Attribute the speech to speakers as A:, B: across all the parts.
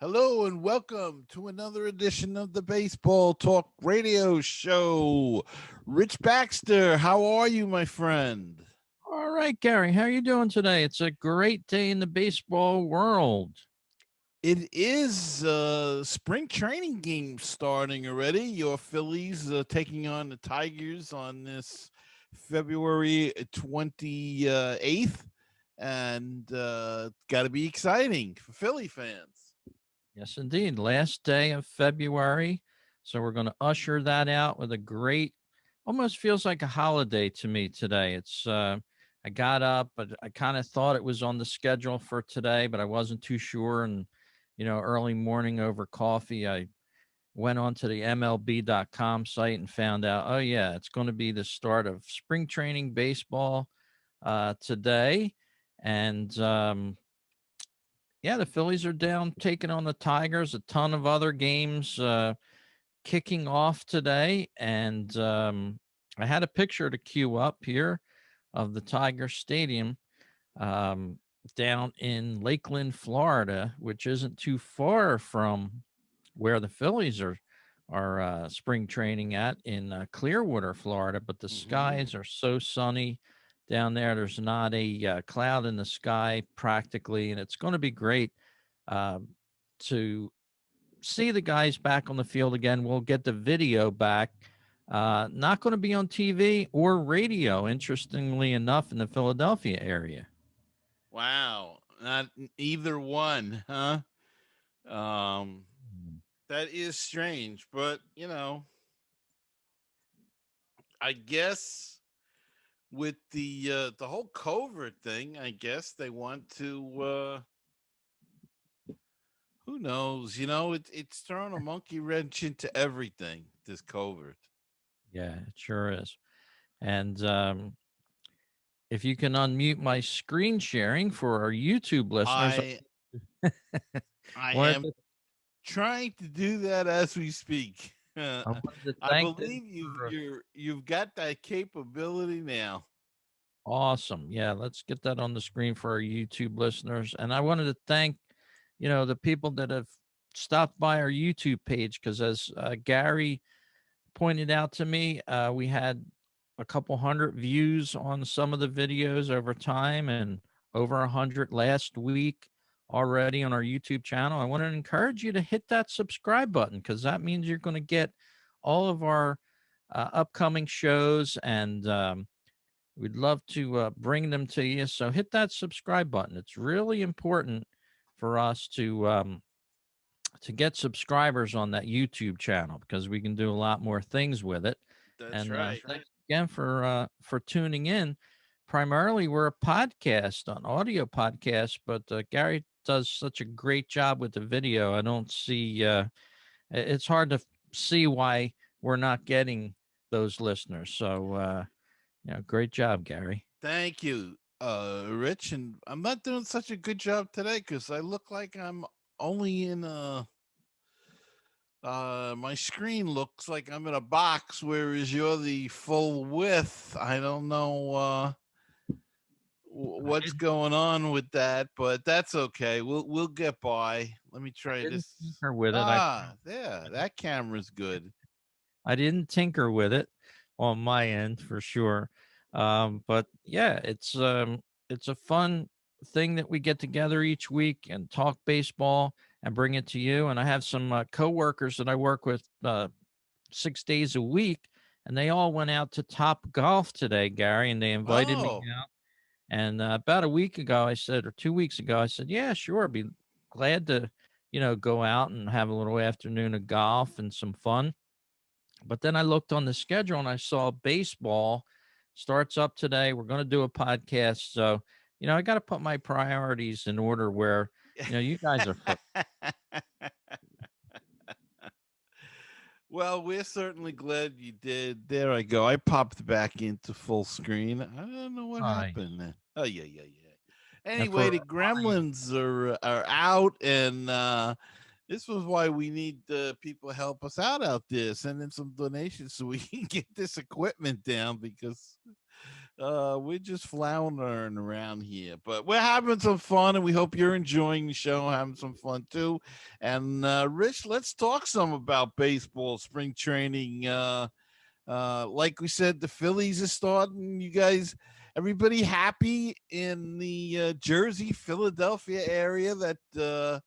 A: Hello and welcome to another edition of the Baseball Talk Radio Show. Rich Baxter, how are you, my friend?
B: All right, Gary, how are you doing today? It's a great day in the baseball world.
A: It is spring training game starting already. Your Phillies taking on the Tigers on this February 28th. And got to be exciting for Philly fans.
B: Yes, indeed. Last day of February. So we're going to usher that out with a great, almost feels like a holiday to me today. I got up, but I kind of thought it was on the schedule for today, but I wasn't too sure. And, early morning over coffee, I went onto the MLB.com site and found out, oh, yeah, it's going to be the start of spring training baseball today. And, yeah, the Phillies are down taking on the Tigers. A ton of other games kicking off today. And I had a picture to queue up here of the Tiger Stadium um, down in Lakeland, Florida, which isn't too far from where the Phillies are spring training at in Clearwater, Florida. But the
A: Mhm.
B: skies are so sunny down there. There's not a cloud in the sky practically, and it's going to be great um, to see the guys back on the field again. We'll get the video back. Not going to be on TV or radio, interestingly enough, in the Philadelphia area.
A: Wow, not either one, huh? Um, that is strange, but I guess with the whole COVID thing, I guess they want to. Who knows? It's thrown a monkey wrench into everything. This COVID.
B: Yeah, it sure is. And if you can unmute my screen sharing for our YouTube listeners,
A: I I
B: wanted
A: am
B: to,
A: trying to do that as we speak.
B: I wanted to
A: I
B: thank them
A: believe
B: for
A: you've got that capability now.
B: awesome. Yeah, let's get that on the screen for our YouTube listeners. And I wanted to thank, the people that have stopped by our YouTube page because as Gary pointed out to me, we had a couple hundred views on some of the videos over time and over 100 last week already on our YouTube channel. I want to encourage you to hit that subscribe button because that means you're going to get all of our upcoming shows and we'd love to bring them to you. So hit that subscribe button. It's really important for us to get subscribers on that YouTube channel because we can do a lot more things with it.
A: That's
B: And
A: right.
B: thanks again for tuning in. Primarily, we're a podcast, an audio podcast, but Gary does such a great job with the video. I don't see it's hard to see why we're not getting those listeners. So, great job, Gary.
A: Thank you, Rich. And I'm not doing such a good job today because I look like I'm only in a. My screen looks like I'm in a box, whereas you're the full width. I don't know
B: I
A: what's
B: didn't,
A: going on with that, but that's okay. We'll get by. Let me
B: I
A: try
B: didn't
A: this.
B: tinker with it.
A: Yeah, that camera's good.
B: I didn't tinker with it on my end for sure. But yeah, it's a fun thing that we get together each week and talk baseball and bring it to you. And I have some coworkers that I work with 6 days a week, and they all went out to Top Golf today, Gary, and they invited me
A: Oh,
B: out. And about a week ago, I said, or 2 weeks ago, I said, yeah, sure, I'd be glad to, go out and have a little afternoon of golf and some fun. But then I looked on the schedule and I saw baseball starts up today. We're going to do a podcast. So, I got to put my priorities in order where, you guys are first.
A: well, we're certainly glad you did. There I go. I popped back into full screen. I don't know what
B: Nice.
A: happened there. Oh yeah, yeah, yeah.
B: And
A: Anyway,
B: for
A: the
B: my,
A: gremlins are out, and this was why we need people to help us out there. Send in some donations so we can get this equipment down because We're just floundering around here, but we're having some fun, and we hope you're enjoying the show, having some fun too. And Rich, let's talk some about baseball, spring training. Like we said, the Phillies are starting. You guys, everybody happy in the Jersey, Philadelphia area that the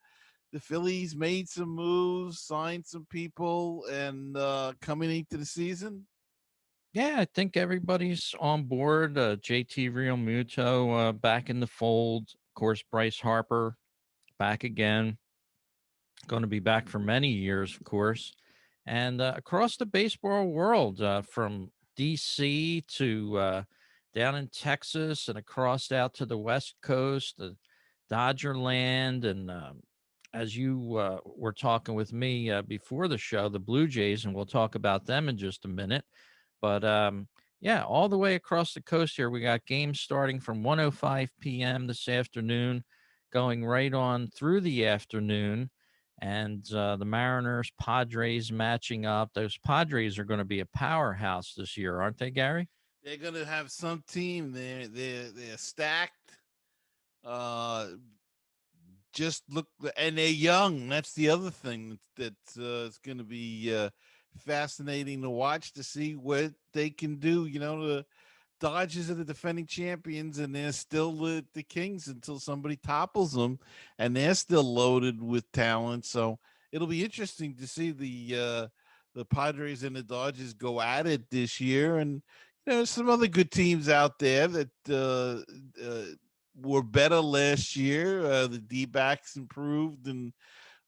A: Phillies made some moves, signed some people, and coming into the season.
B: Yeah, I think everybody's on board. JT Real Muto back in the fold. Of course, Bryce Harper back again. Going to be back for many years, of course. And across the baseball world, from DC to down in Texas and across out to the West Coast, the Dodger land. And as you were talking with me before the show, the Blue Jays, and we'll talk about them in just a minute. But yeah, all the way across the coast here, we got games starting from 1:05 p.m. this afternoon, going right on through the afternoon. And the Mariners, Padres matching up. Those Padres are going to be a powerhouse this year, aren't they, Gary?
A: They're gonna have some team. They're stacked. Uh, just look, and they're young. That's the other thing that is going to be fascinating to watch to see what they can do. You know, the Dodgers are the defending champions, and they're still the Kings until somebody topples them, and they're still loaded with talent. So it'll be interesting to see the Padres and the Dodgers go at it this year, and some other good teams out there that were better last year. The D backs improved, and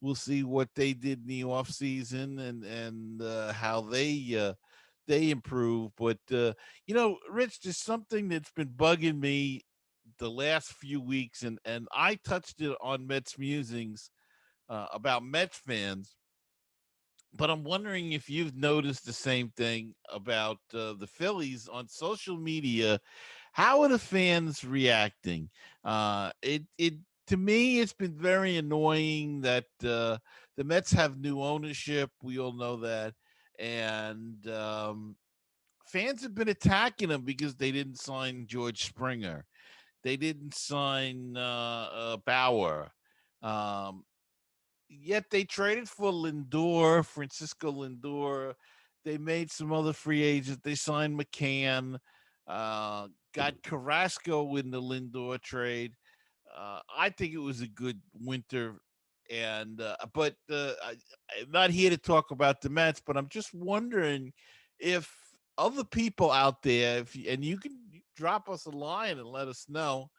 A: we'll see what they did in the off season and how they improve. But Rich, there's something that's been bugging me the last few weeks, and I touched it on Mets musings about Mets fans. But I'm wondering if you've noticed the same thing about the Phillies on social media. How are the fans reacting? It to me, it's been very annoying that the Mets have new ownership. We all know that, and fans have been attacking them because they didn't sign George Springer. They didn't sign Bauer. Um, Yet they traded for Lindor, Francisco Lindor. They made some other free agents. They signed McCann, got Carrasco in the Lindor trade. I think it was a good winter, and I'm not here to talk about the Mets, but I'm just wondering if other people out there, and you can drop us a line and let us know.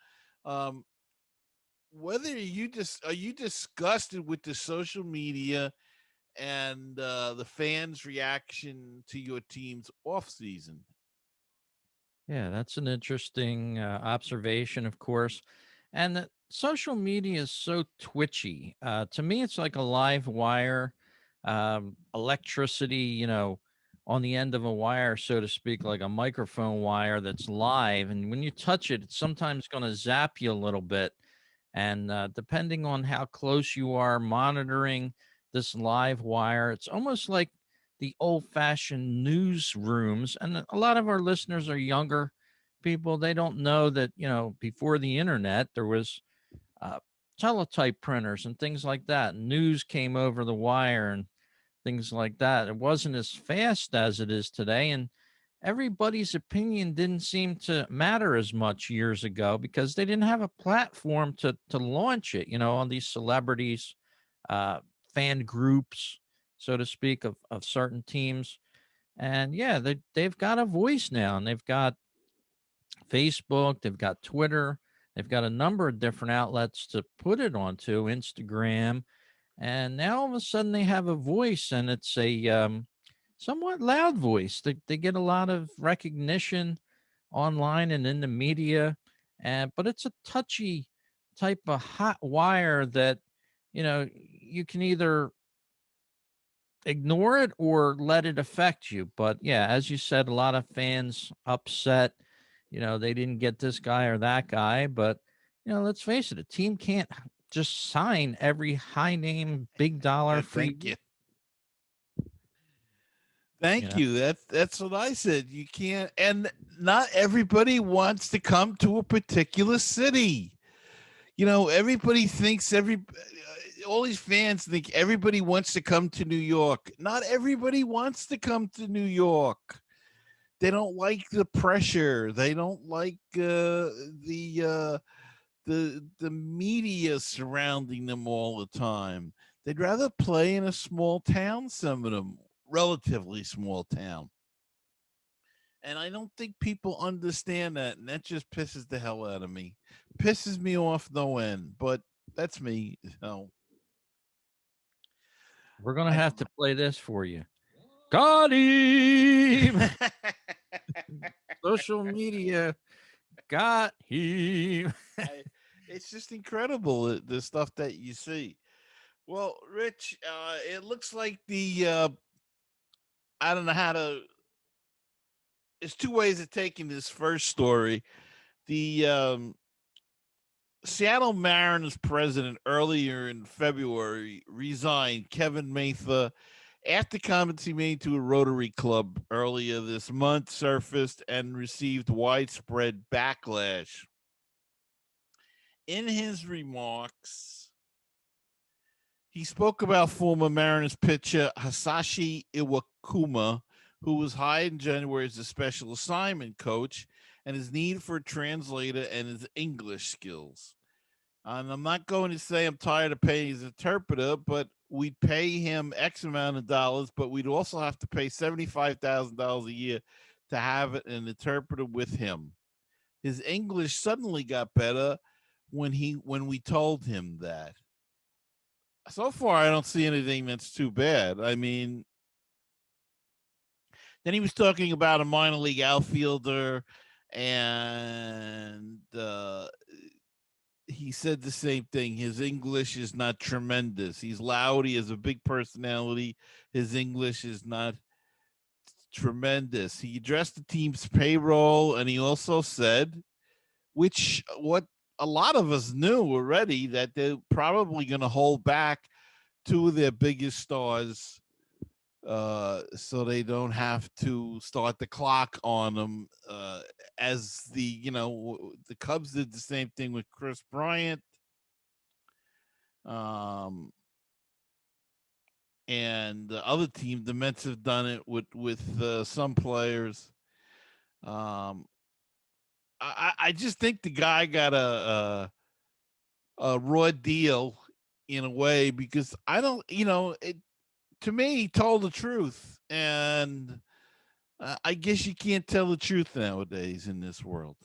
A: Um, whether you just are you disgusted with the social media and the fans' reaction to your team's off season?
B: Yeah, that's an interesting observation, of course. And social media is so twitchy. To me, it's like a live wire, electricity, on the end of a wire, so to speak, like a microphone wire that's live. And when you touch it, it's sometimes going to zap you a little bit. And depending on how close you are monitoring this live wire, it's almost like the old fashioned newsrooms. And a lot of our listeners are younger people. They don't know that, before the internet, there was uh, teletype printers and things like that. News came over the wire and things like that. It wasn't as fast as it is today. And everybody's opinion didn't seem to matter as much years ago because they didn't have a platform to launch it, on these celebrities, uh, fan groups, so to speak, of certain teams. And yeah, they've got a voice now, and they've got Facebook, they've got Twitter, they've got a number of different outlets to put it onto, Instagram, and now all of a sudden they have a voice, and it's a somewhat loud voice. They get a lot of recognition online and in the media, and but it's a touchy type of hot wire that you can either ignore it or let it affect you. But yeah, as you said, a lot of fans upset. They didn't get this guy or that guy. But let's face it, a team can't just sign every high name, big dollar free.
A: Thank you.
B: You
A: Thank
B: know,
A: you. That's what I said. You can't, and not everybody wants to come to a particular city. Everybody thinks all these fans think everybody wants to come to New York. Not everybody wants to come to New York. They don't like the pressure. They don't like the media surrounding them all the time. They'd rather play in a small town. Some of them, relatively small town. And I don't think people understand that, and that just pisses the hell out of me. Pisses me off no end, but that's me.
B: we're gonna
A: I
B: have to play this for you. Got him. Social media got him.
A: I it's just incredible the stuff that you see. Well, Rich, it looks like I don't know how to. There's two ways of taking this first story. The Seattle Mariners president earlier in February resigned, Kevin Mather, after comments he made to a Rotary Club earlier this month surfaced and received widespread backlash. In his remarks, he spoke about former Mariners pitcher Hasashi Iwakuma, who was hired in January as a special assignment coach, and his need for a translator and his English skills. And I'm not going to say I'm tired of paying his interpreter, but we'd pay him X amount of dollars, but we'd also have to pay $75,000 a year to have an interpreter with him. His English suddenly got better when we told him that. So far, I don't see anything that's too bad. I mean, then he was talking about a minor league outfielder, and he said the same thing. His English is not tremendous. He's loud. He has a big personality. His English is not tremendous. He addressed the team's payroll, and he also said, which what a lot of us knew already, that they're probably going to hold back two of their biggest stars, so they don't have to start the clock on them. As the Cubs did the same thing with Chris Bryant, um, and the other team, the Mets, have done it with some players. Um, I just think the guy got a raw deal in a way, because I don't, to me, he told the truth, and I guess you can't tell the truth nowadays in this world.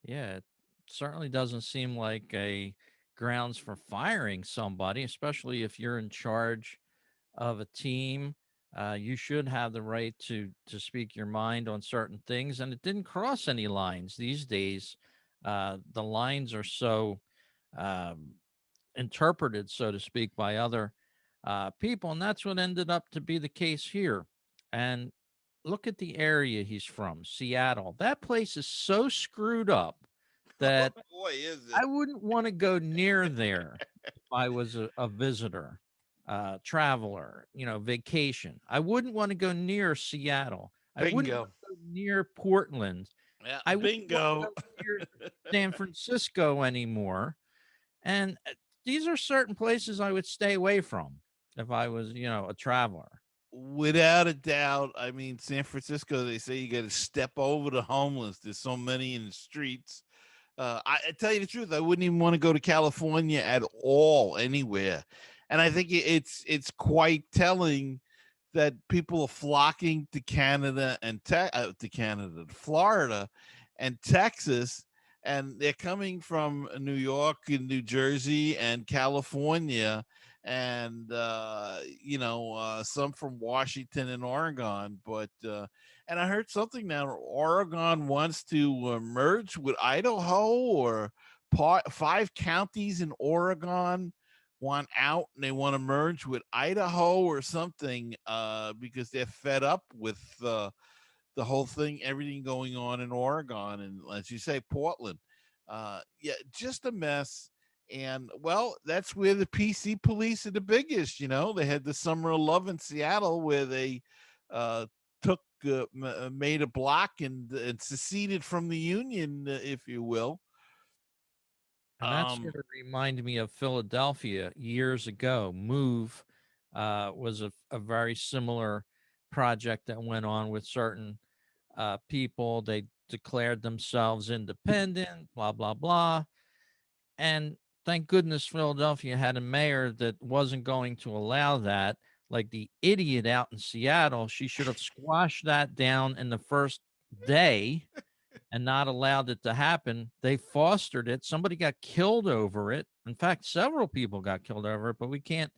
B: Yeah, it certainly doesn't seem like a grounds for firing somebody, especially if you're in charge of a team. You should have the right to speak your mind on certain things, and it didn't cross any lines. These days, the lines are so um, interpreted, so to speak, by other people, and that's what ended up to be the case here. And look at the area he's from, Seattle. That place is so screwed up
A: Oh
B: that
A: boy, is it?
B: I wouldn't want to go near there if I was a visitor, traveler, vacation. I wouldn't want to go near Seattle. I wouldn't want
A: Bingo.
B: to go near Portland.
A: Yeah,
B: I wouldn't want to
A: bingo.
B: go near San Francisco anymore. And these are certain places I would stay away from if I was, a traveler.
A: Without a doubt. I mean, San Francisco, they say you got to step over the homeless. There's so many in the streets. I tell you the truth, I wouldn't even want to go to California at all, anywhere. And I think it's quite telling that people are flocking to Canada and Florida, and Texas, and they're coming from New York and New Jersey and California, and some from Washington and Oregon. But and I heard something now. Oregon wants to merge with Idaho, or five counties in Oregon want out, and they want to merge with Idaho or something, because they're fed up with the whole thing, everything going on in Oregon, and as you say, Portland. Yeah, just a mess. And well, that's where the PC police are the biggest. They had the Summer of Love in Seattle, where they uh, took made a block and seceded from the union, if you will.
B: And that sort
A: Um,
B: of reminded me of Philadelphia years ago. Move was a very similar project that went on with certain people. They declared themselves independent, blah, blah, blah. And thank goodness Philadelphia had a mayor that wasn't going to allow that. Like the idiot out in Seattle, she should have squashed that down in the first day and not allowed it to happen. They fostered it. Somebody got killed over it. In fact, several people got killed over it, but we can't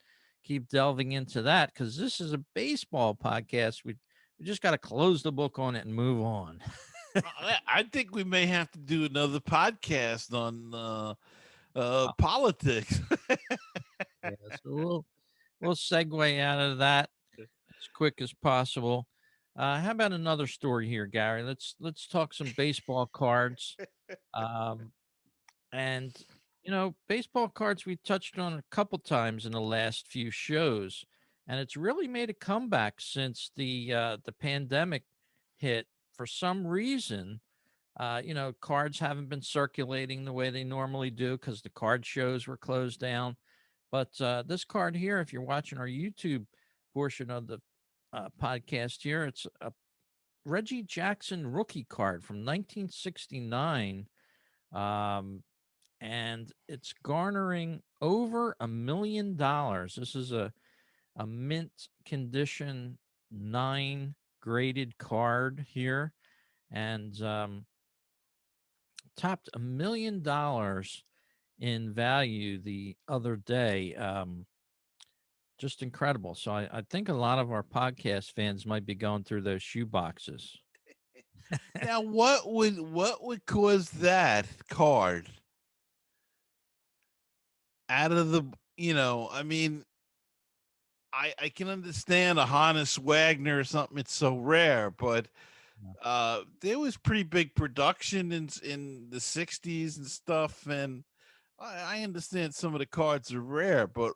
B: keep delving into that because this is a baseball podcast. We just got to close the book on it and move on.
A: I think we may have to do another podcast on politics.
B: Yeah, so we'll segue out of that as quick as possible. How about another story here, Gary? Let's talk some baseball cards. Um, and baseball cards we touched on a couple times in the last few shows, and it's really made a comeback since the pandemic hit. For some reason, cards haven't been circulating the way they normally do because the card shows were closed down. But this card here, if you're watching our YouTube portion of the podcast here, it's a Reggie Jackson rookie card from 1969. Um, and it's garnering over $1 million. This is a mint condition 9 graded card here. And topped $1 million in value the other day. Just incredible. So I think a lot of our podcast fans might be going through those shoe boxes.
A: Now, what would cause that card out of the? I mean, I can understand a Hannes Wagner or something. It's so rare, but
B: Yeah.
A: there was pretty big production in the '60s and stuff, and I understand some of the cards are rare, but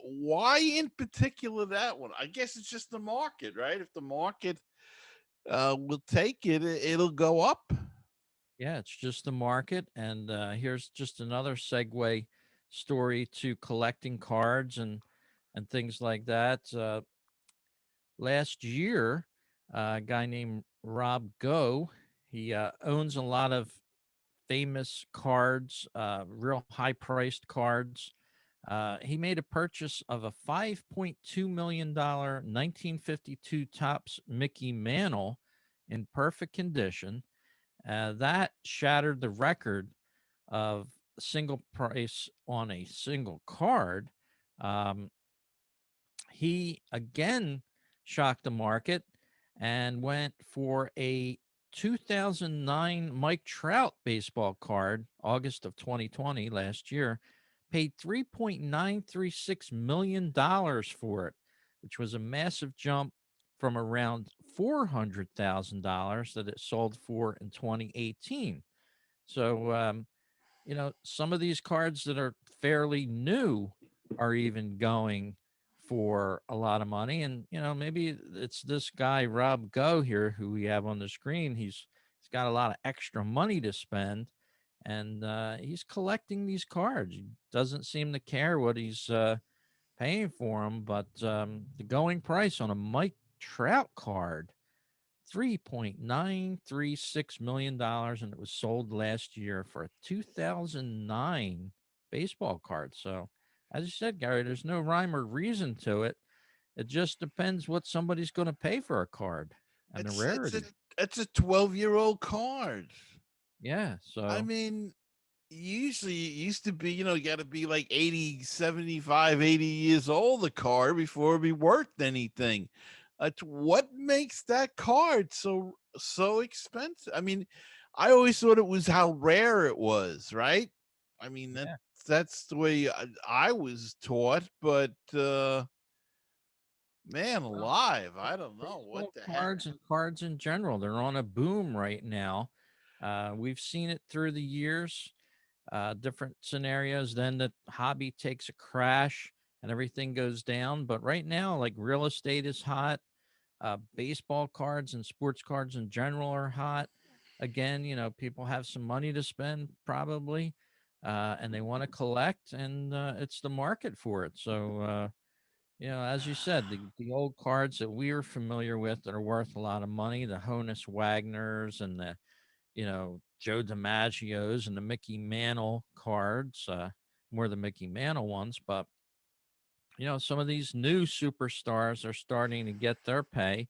A: why in particular that one? I guess it's just the market, right? If the market will take it, it'll go up.
B: Yeah, it's just the market. And here's just another segue story to collecting cards and things like that. Last year, a guy named Rob Go, he owns a lot of famous cards, real high priced cards. He made a purchase of a $5.2 million 1952 Tops Mickey Mantle in perfect condition. That shattered the record of single price on a single card. Um, he again shocked the market and went for a 2009 Mike Trout baseball card, August of 2020, last year, paid $3.936 million for it, which was a massive jump from around $400,000 that it sold for in 2018. So, some of these cards that are fairly new are even going for a lot of money. And, maybe it's this guy, Rob Go here, who we have on the screen. He's got a lot of extra money to spend and he's collecting these cards. He doesn't seem to care what he's paying for them, but the going price on a Mike Trout card $3.936 million, and it was sold last year for a 2009 baseball card. So, as you said, Gary, there's no rhyme or reason to it. It just depends what somebody's going to pay for a card and the
A: It's a
B: rarity.
A: it's a 12-year-old card.
B: Yeah.
A: I
B: So,
A: mean, usually it used to be, you got to be like 80, 75, 80 years old, the card, before it be worth anything. What makes that card so expensive? I mean, I always thought it was how rare it was, right? I mean,
B: yeah.
A: that's the way I was taught, but man
B: Well,
A: alive, I don't know what
B: baseball
A: the heck.
B: cards and cards in general, they're on a boom right now. We've seen it through the years, different scenarios. Then the hobby takes a crash and everything goes down. But right now, like real estate is hot. Baseball cards and sports cards in general are hot. Again, people have some money to spend probably, and they want to collect, and it's the market for it. So, as you said, the old cards that we are familiar with that are worth a lot of money, the Honus Wagners and the Joe DiMaggio's and the Mickey Mantle cards, more the Mickey Mantle ones, but some of these new superstars are starting to get their pay.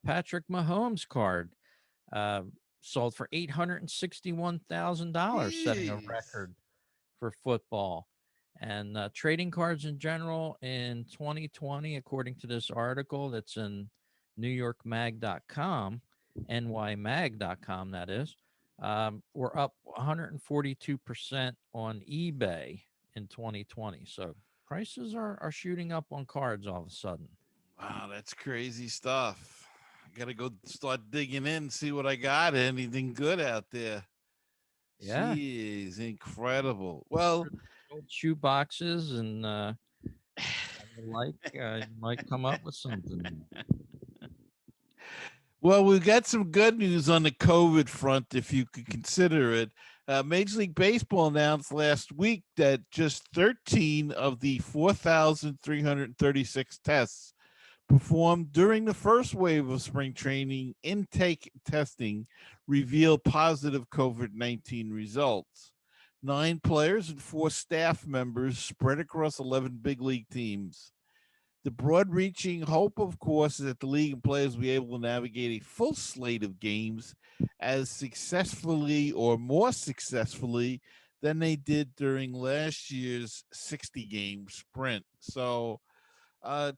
B: Patrick Mahomes card uh, sold for $861,000, setting a
A: Jeez.
B: record for football. And trading cards in general in 2020, according to this article that's in NewYorkMag.com, NYMag.com, that is, were up 142% on eBay in 2020. So prices are shooting up on cards all of a sudden.
A: Wow, that's crazy stuff. I gotta go start digging in, see what I got. Anything good out there?
B: Yeah.
A: Jeez, incredible. Well,
B: Old shoe boxes and the like, you might come up with something.
A: well, we've got some good news on the COVID front, if you could consider it. Major League Baseball announced last week that just 13 of the 4,336 tests performed during the first wave of spring training intake testing revealed positive COVID 19 results. 9 players and 4 staff members spread across 11 big league teams. The broad reaching hope, of course, is that the league and players will be able to navigate a full slate of games as successfully or more successfully than they did during last year's 60 game sprint. So,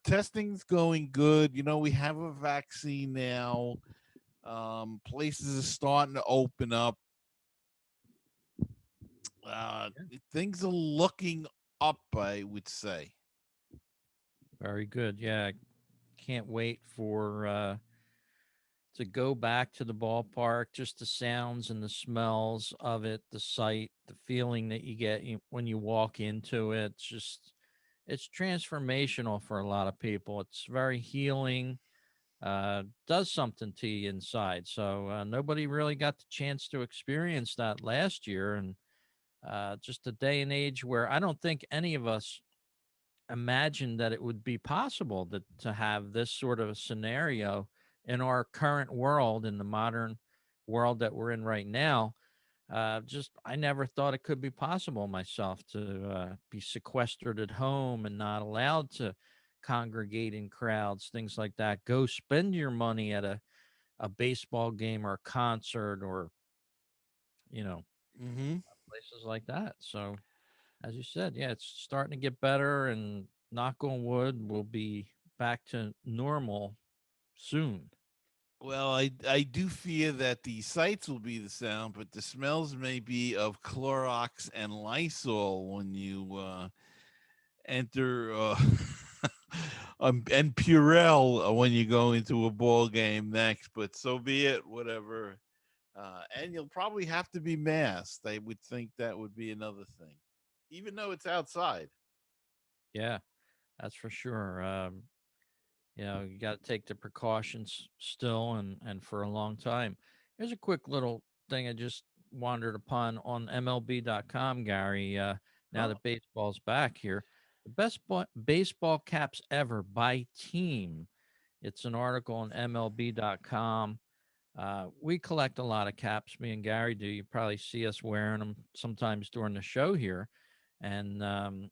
A: testing's going good. We have a vaccine now. Places are starting to open up. Things are looking up, I would say.
B: Very good. Yeah, can't wait for to go back to the ballpark. Just the sounds and the smells of it, the sight, the feeling that you get when you walk into it. It's transformational for a lot of people. It's very healing. Does something to you inside. So nobody really got the chance to experience that last year, and just a day and age where I don't think any of us imagined that it would be possible to have this sort of a scenario in our current world, in the modern world that we're in right now. Just I never thought it could be possible myself to be sequestered at home and not allowed to congregate in crowds, things like that. Go spend your money at a baseball game or a concert or you know
A: Mm-hmm.
B: places like that. So as you said, yeah, it's starting to get better, and knock on wood, we'll be back to normal soon.
A: Well, I do fear that the sights will be the sound, but the smells may be of Clorox and Lysol when you enter, and Purell when you go into a ball game next. But so be it, whatever. And you'll probably have to be masked. I would think that would be another thing, even though it's outside.
B: Yeah, that's for sure. You got to take the precautions still, and for a long time. Here's a quick little thing I just wandered upon on MLB.com, Gary. Now
A: Oh,
B: that baseball's back here, the best baseball caps ever by team. It's an article on MLB.com. We collect a lot of caps. Me and Gary do. You probably see us wearing them sometimes during the show here. And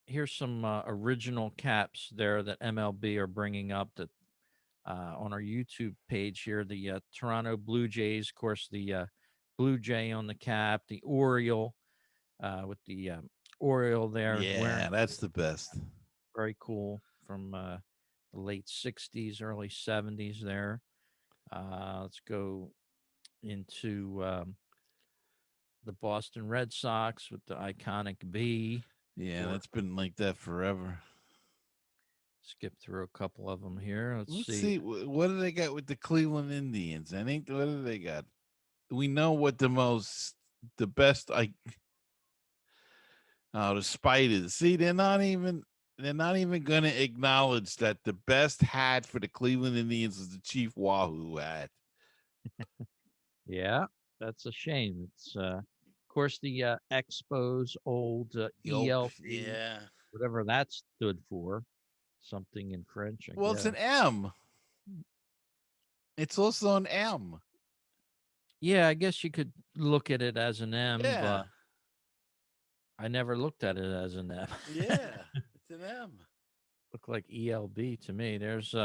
B: here's some original caps there that MLB are bringing up that on our YouTube page here. The Toronto Blue Jays, of course, the Blue Jay on the cap, the Oriole with the Oriole there wearing
A: yeah, that's the best.
B: very cool from the late 60s, early 70s there. Let's go into the Boston Red Sox with the iconic B. Of
A: Yeah,
B: course,
A: that's been like that forever.
B: skip through a couple of them here. Let's
A: Let's
B: see.
A: see what do they got with the Cleveland Indians. I think what do they got? We know what the best. The spiders. See, they're not even. they're not even going to acknowledge that the best hat for the Cleveland Indians is the Chief Wahoo hat.
B: Yeah, that's a shame. It's of course the Expos old
A: Yup.
B: ELB,
A: Yeah.
B: whatever that stood for, something in French, I
A: Well, it's an
B: guess.
A: M. It's also an M.
B: Yeah, I guess you could look at it as an M,
A: Yeah.
B: but I never looked at it as an M.
A: Yeah. It's an M.
B: Look like ELB to me. There's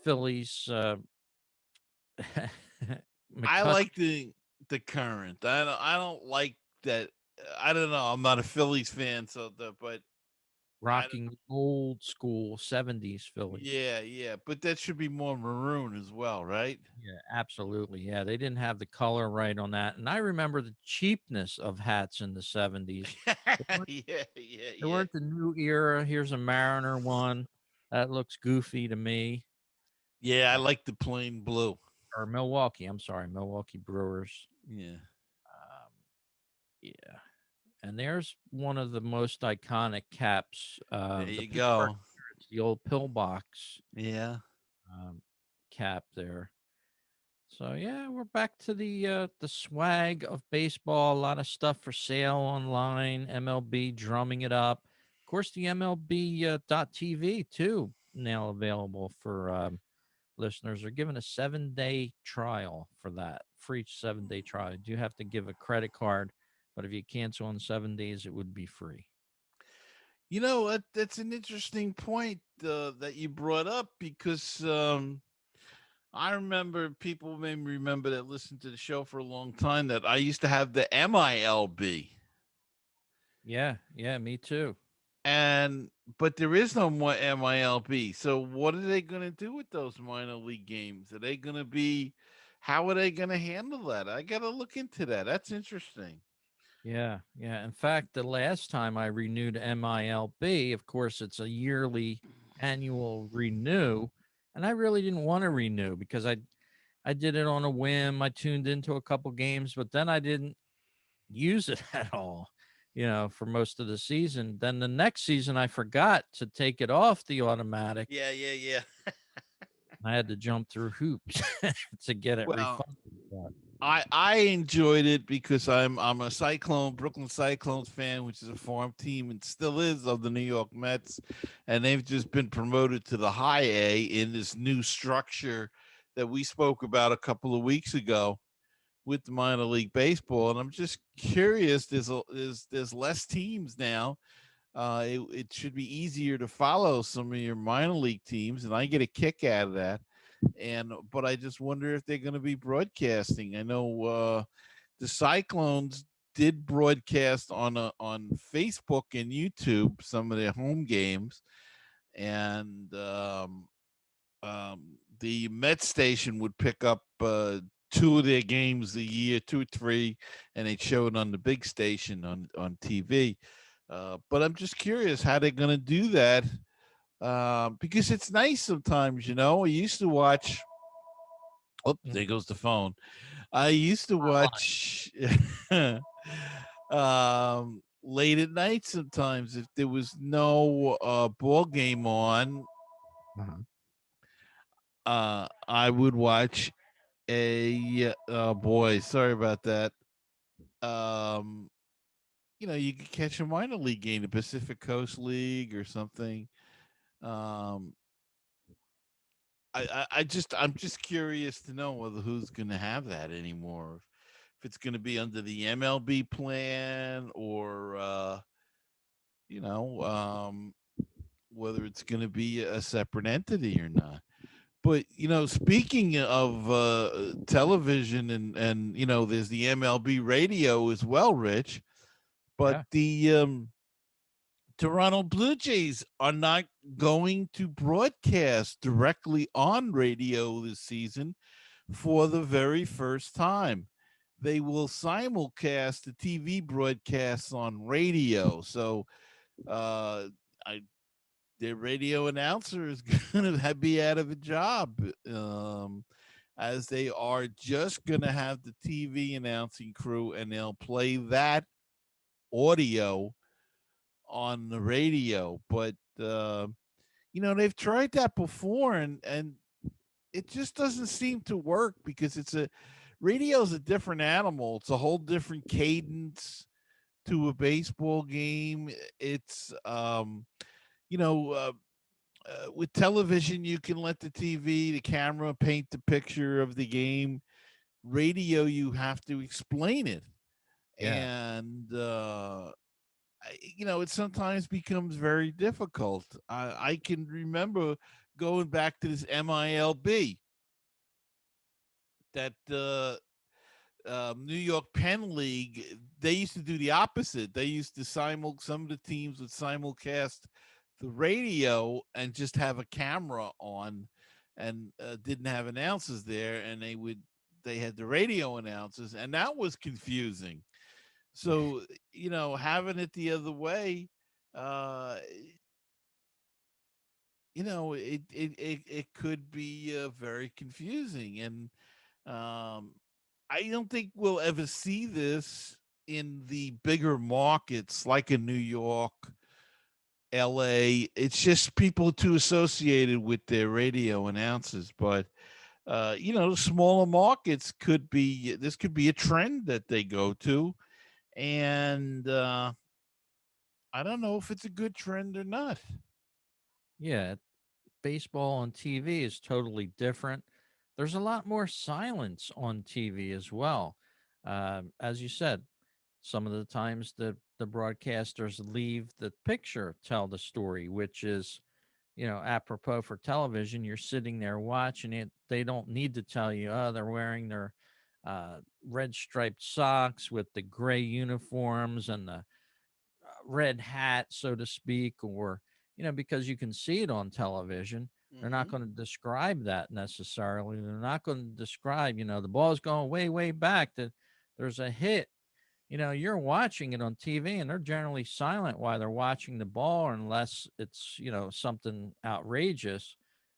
B: Phillies
A: I
B: McCus
A: like the current. I don't like that. I don't know. I'm not a Phillies fan, but I don't.
B: rocking the old school 70s Phillies.
A: Yeah, yeah. But that should be more maroon as well, right?
B: Yeah, absolutely. Yeah, they didn't have the color right on that. And I remember the cheapness of hats in the 70s. They weren't,
A: Yeah, yeah,
B: they
A: yeah.
B: weren't the new era. Here's a Mariner one. That looks goofy to me.
A: Yeah, I
B: Uh,
A: like the plain blue.
B: or Milwaukee. I'm sorry, Milwaukee Brewers.
A: Yeah.
B: Um, yeah. And there's one of the most iconic caps,
A: There
B: the
A: you
B: Pittsburgh
A: go.
B: Pirates, the old pillbox
A: Yeah.
B: um, cap there. So yeah, we're back to the swag of baseball. A lot of stuff for sale online. MLB drumming it up. Of course, the MLB .TV too now available for listeners. Are given a 7-day trial for that free 7-day trial. You do have to give a credit card, but if you cancel in 7 days, it would be free.
A: You know what? That's an interesting point that you brought up because I remember people may remember that listened to the show for a long time that I used to have the MILB,
B: Yeah, yeah, me too.
A: and but there is no more MILB. So what are they going to do with those minor league games? Are they going to be? How are they going to handle that? I got to look into that. That's interesting.
B: Yeah, yeah. In fact, the last time I renewed MILB, of course, it's a yearly annual renew, and I really didn't want to renew because I did it on a whim. I tuned into a couple games, but then I didn't use it at all, for most of the season. Then the next season I forgot to take it off the automatic.
A: Yeah, yeah, yeah.
B: I had to jump through hoops to get it
A: Well,
B: refunded. But
A: I enjoyed it because I'm a Brooklyn Cyclones fan, which is a farm team and still is of the New York Mets, and they've just been promoted to the high A in this new structure that we spoke about a couple of weeks ago with the minor league baseball. And I'm just curious. There's less teams now. It should be easier to follow some of your minor league teams, and I get a kick out of that. But I just wonder if they're going to be broadcasting. I know the Cyclones did broadcast on Facebook and YouTube some of their home games, and the Met station would pick up two of their games a year, two or three, and they'd show it on the big station on TV. But I'm just curious how they're going to do that because it's nice sometimes. I used to watch. Oh, there goes the phone. I used to watch late at night sometimes if there was no ball game on.
B: uh-huh.
A: I would watch oh boy, sorry about that. Um, you could catch a minor league game, the Pacific Coast League or something. Um, I'm just curious to know whether who's going to have that anymore. If it's going to be under the MLB plan or you know whether it's going to be a separate entity or not. But speaking of television and there's the MLB radio as well, Rich. But
B: Yeah,
A: the Toronto Blue Jays are not going to broadcast directly on radio this season for the very first time. They will simulcast the TV broadcasts on radio. So, uh, I their radio announcer is going to be out of a job, as they are just going to have the TV announcing crew, and they'll play that audio on the radio. But they've tried that before, and it just doesn't seem to work because radio's a different animal. It's a whole different cadence to a baseball game. It's you know with television, you can let the camera paint the picture of the game. Radio, you have to explain it,
B: Yeah.
A: and it sometimes becomes very difficult. I can remember going back to this MILB, that New York Penn League. They used to do the opposite. They used to some of the teams would simulcast the radio and just have a camera on, and didn't have announcers there, and they had the radio announcers, and that was confusing. So having it the other way, uh, it could be very confusing, and um, I don't think we'll ever see this in the bigger markets like in New York, LA. It's just people too associated with their radio announcers. But the smaller markets could be a trend that they go to, and I don't know if it's a good trend or not.
B: Yeah. Baseball on TV is totally different. There's a lot more silence on TV as well. As you said, some of the times the broadcasters leave the picture tell the story, which is, apropos for television. You're sitting there watching it. They don't need to tell you, oh, they're wearing their red striped socks with the gray uniforms and the red hat, so to speak, or, because you can see it on television. They're not
A: Hmm.
B: going to describe that necessarily. They're not going to describe, the ball's going way, way back, that there's a hit. You're watching it on TV and they're generally silent while they're watching the ball unless it's, something outrageous.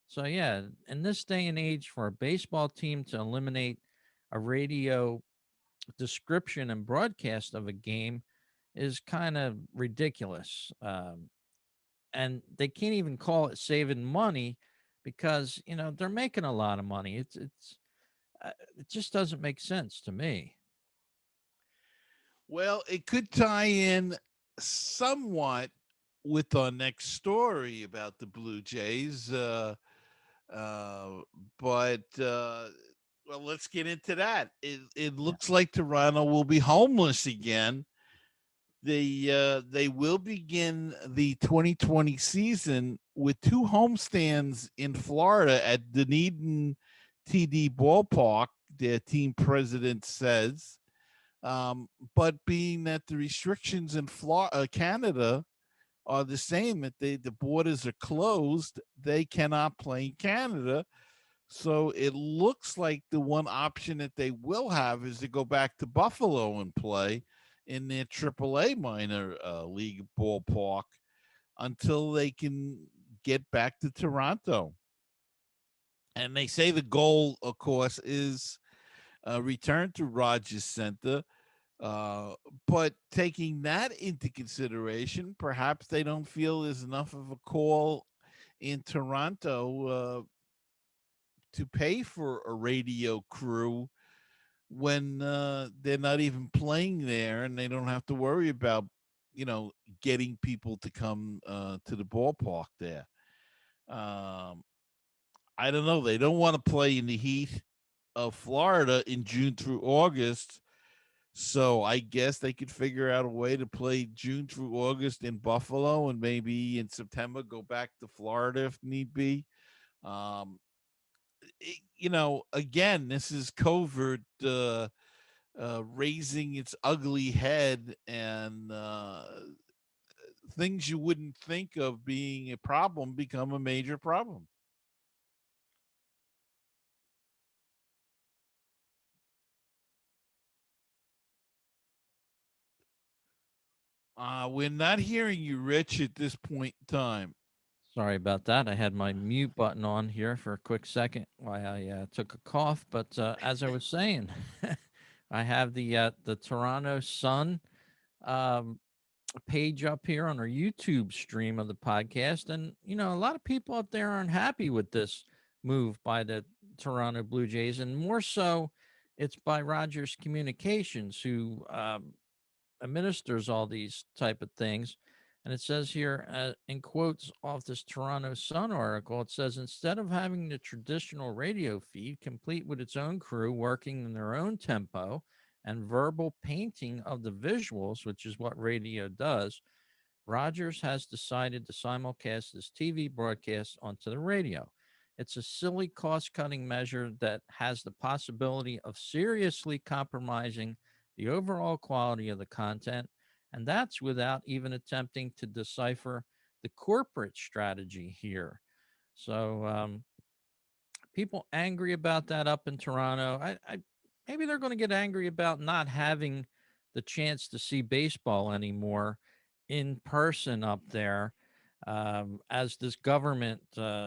B: So, yeah, in this day and age, for a baseball team to eliminate a radio description and broadcast of a game is kind of ridiculous. And they can't even call it saving money because, they're making a lot of money. It just doesn't make sense to me.
A: Well, it could tie in somewhat with our next story about the Blue Jays. Uh, but well, let's get into that. It
B: Yeah.
A: looks like Toronto will be homeless again. They will begin the 2020 season with two homestands in Florida at Dunedin TD Ballpark. Their team president says, but being that the restrictions in Canada are the same, that the borders are closed, they cannot play in Canada. So it looks like the one option that they will have is to go back to Buffalo and play in their AAA minor league ballpark until they can get back to Toronto. And they say the goal, of course, is return to Rogers Center. Uh, but taking that into consideration, perhaps they don't feel there's enough of a call in Toronto to pay for a radio crew when they're not even playing there and they don't have to worry about, getting people to come to the ballpark there. Um, I don't know. They don't want to play in the heat of Florida in June through August. So I guess they could figure out a way to play June through August in Buffalo and maybe in September go back to Florida if need be. Um, again, this is covert raising its ugly head, and things you wouldn't think of being a problem become a major problem. We're not hearing you, Rich, at this point in time.
B: Sorry about that. I had my mute button on here for a quick second while I took a cough. But as I was saying, I have the Toronto Sun. Um, page up here on our YouTube stream of the podcast. And, a lot of people out there aren't happy with this move by the Toronto Blue Jays. And more so, it's by Rogers Communications, who administers all these type of things. And it says here, in quotes off this Toronto Sun article, it says instead of having the traditional radio feed complete with its own crew working in their own tempo and verbal painting of the visuals, which is what radio does, Rogers has decided to simulcast this TV broadcast onto the radio. It's a silly cost cutting measure that has the possibility of seriously compromising the overall quality of the content, and that's without even attempting to decipher the corporate strategy here. So, people angry about that up in Toronto. Maybe they're going to get angry about not having the chance to see baseball anymore in person up there, as this government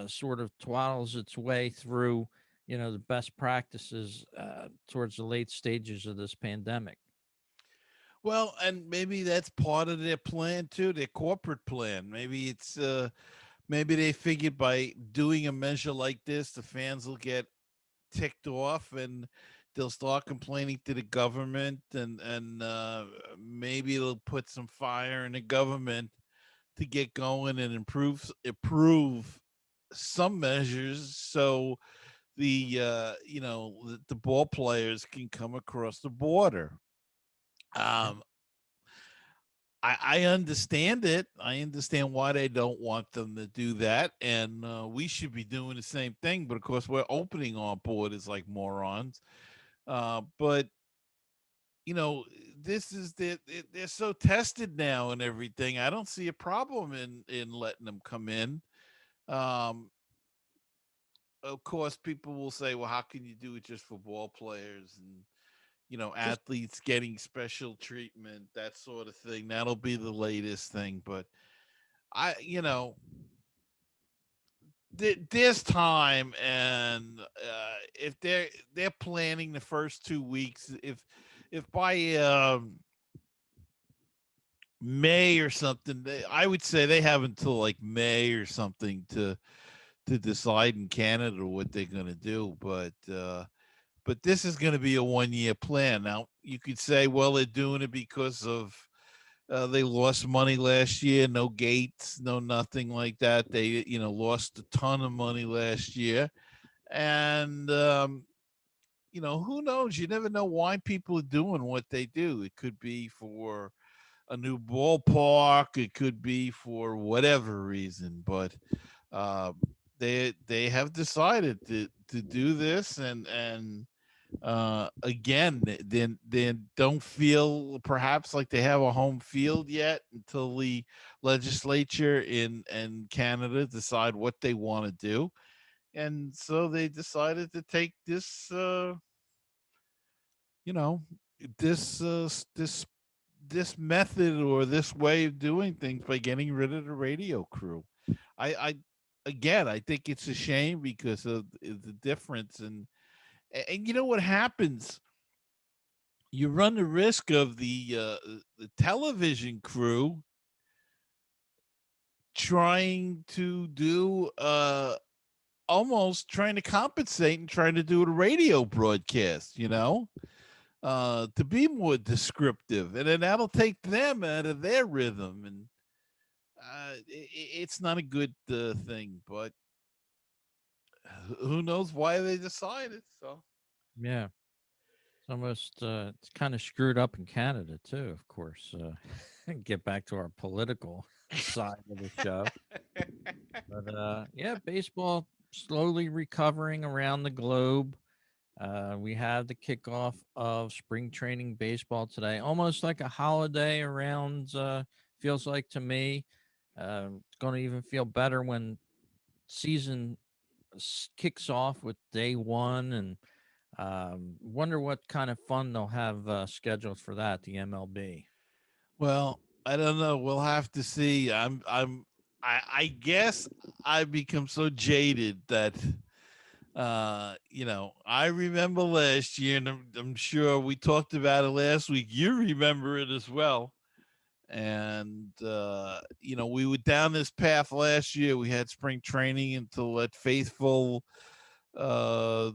B: sort of twaddles its way through, the best practices towards the late stages of this pandemic.
A: Well, and maybe that's part of their plan too, their corporate plan. Maybe they figured by doing a measure like this, the fans will get ticked off and they'll start complaining to the government, and maybe it'll put some fire in the government to get going and improve some measures so the ball players can come across the border.
B: Yeah.
A: um I understand it. I understand why they don't want them to do that, and we should be doing the same thing. But of course, we're opening our borders like morons. But you know, this is they're so tested now and everything. I don't see a problem in letting them come in. Um, of course, people will say, "Well, how can you do it just for ball players and
B: Just
A: athletes getting special treatment, that sort of thing?" That'll be the latest thing, but I, you know, this time, and if they're planning the first 2 weeks, if by May or something, I would say they have until like May or something to decide in Canada what they're going to do. But this is going to be a 1 year plan. Now you could say, well, they're doing it because of they lost money last year, no gates, no nothing like that. They lost a ton of money last year, and who knows? You never know why people are doing what they do. It could be for a new ballpark. It could be for whatever reason, but uh, they have decided to do this, and again, they don't feel perhaps like they have a home field yet until the legislature in Canada decide what they want to do, and so they decided to take you know this method or this way of doing things by getting rid of the radio crew. I again, I think it's a shame because of the difference, and you know what happens, you run the risk of the television crew trying to do almost trying to compensate and trying to do a radio broadcast, to be more descriptive, and then that'll take them out of their rhythm, and it's not a good thing, but who knows why they decided so.
B: yeah, it's almost it's kind of screwed up in Canada too. Of course, get back to our political side of the show. But yeah, baseball slowly recovering around the globe. We have the kickoff of spring training baseball today, almost like a holiday around, feels like to me. It's going to even feel better when season kicks off with day one. And wonder what kind of fun they'll have scheduled for that, the MLB.
A: Well, I don't know. We'll have to see. I guess I've become so jaded that I remember last year, and I'm sure we talked about it last week. You remember it as well. And we were down this path last year. We had spring training until that faithful uh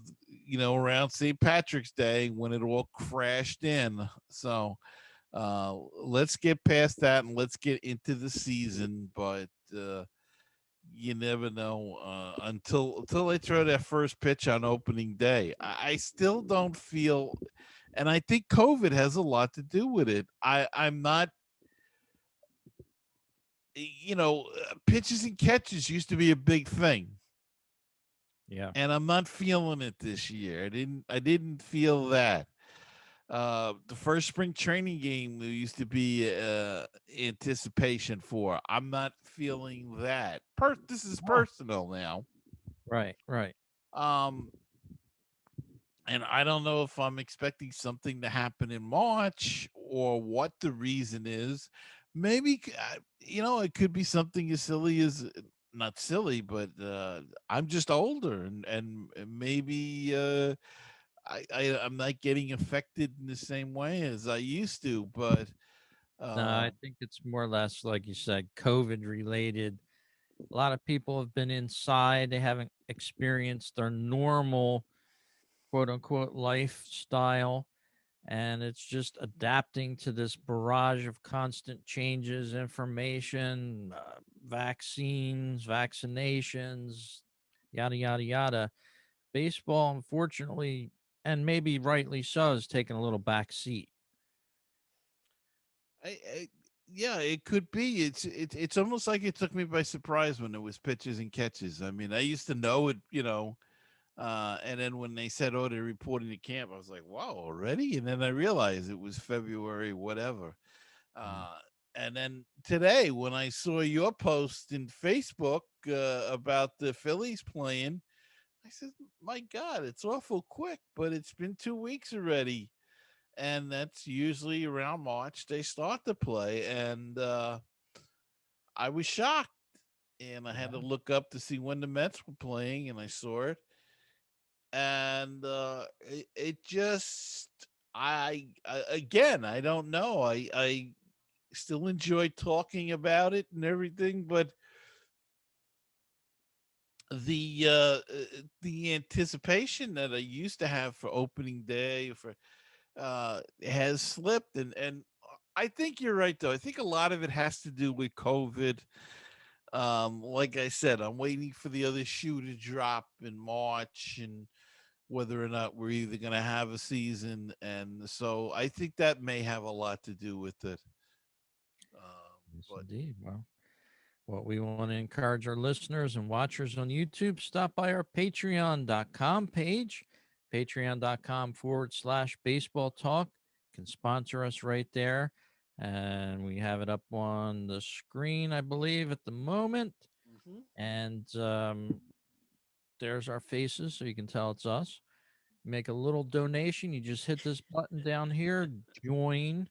A: around St. Patrick's Day when it all crashed in. So let's get past that and let's get into the season. But you never know until they throw that first pitch on opening day. I still don't feel, and I think COVID has a lot to do with it. I'm not, pitches and catches used to be a big thing,
B: Yeah.
A: and I'm not feeling it this year. I didn't feel that. The first spring training game there used to be anticipation for. I'm not feeling that. This is
B: Oh,
A: personal now.
B: right, right.
A: Um, and I don't know if I'm expecting something to happen in March or what the reason is. Maybe it could be something as silly as, not silly, but I'm just older, and maybe I'm not getting affected in the same way as I used to. But
B: No,
A: uh,
B: I think it's more or less like you said, COVID related. A lot of people have been inside. They haven't experienced their normal quote unquote lifestyle. And it's just adapting to this barrage of constant changes, information, vaccines, vaccinations, yada, yada, yada. Baseball, unfortunately, and maybe rightly so, is taking a little back seat.
A: I yeah, it could be. It's almost like it took me by surprise when it was pitches and catches. I mean, I used to know it, and then when they said, "Oh, they're reporting to camp," I was like, "Wow, already?" And then I realized it was February, whatever.
B: Mm.
A: Uh, and then today, when I saw your post in Facebook about the Phillies playing, I said, "My God, it's awful quick, but it's been 2 weeks already." And that's usually around March they start to play. And I was shocked, and I had to
B: Yeah.
A: look up to see when the Mets were playing, and I saw it, and it just I again I don't know. I still enjoy talking about it and everything, but the anticipation that I used to have for opening day for has slipped, and I think you're right though. I think a lot of it has to do with COVID. Like I said, I'm waiting for the other shoe to drop in March, and whether or not we're either going to have a season, and so I think that may have a lot to do with it.
B: Yes,
A: But
B: indeed. Well, what we want to encourage our listeners and watchers on YouTube, stop by our patreon.com page, patreon.com/ baseball talk. You can sponsor us right there. And we have it up on the screen, I believe, at the moment.
A: Mhm.
B: And there's our faces, so you can tell it's us. Make a little donation. You just hit this button down here, join.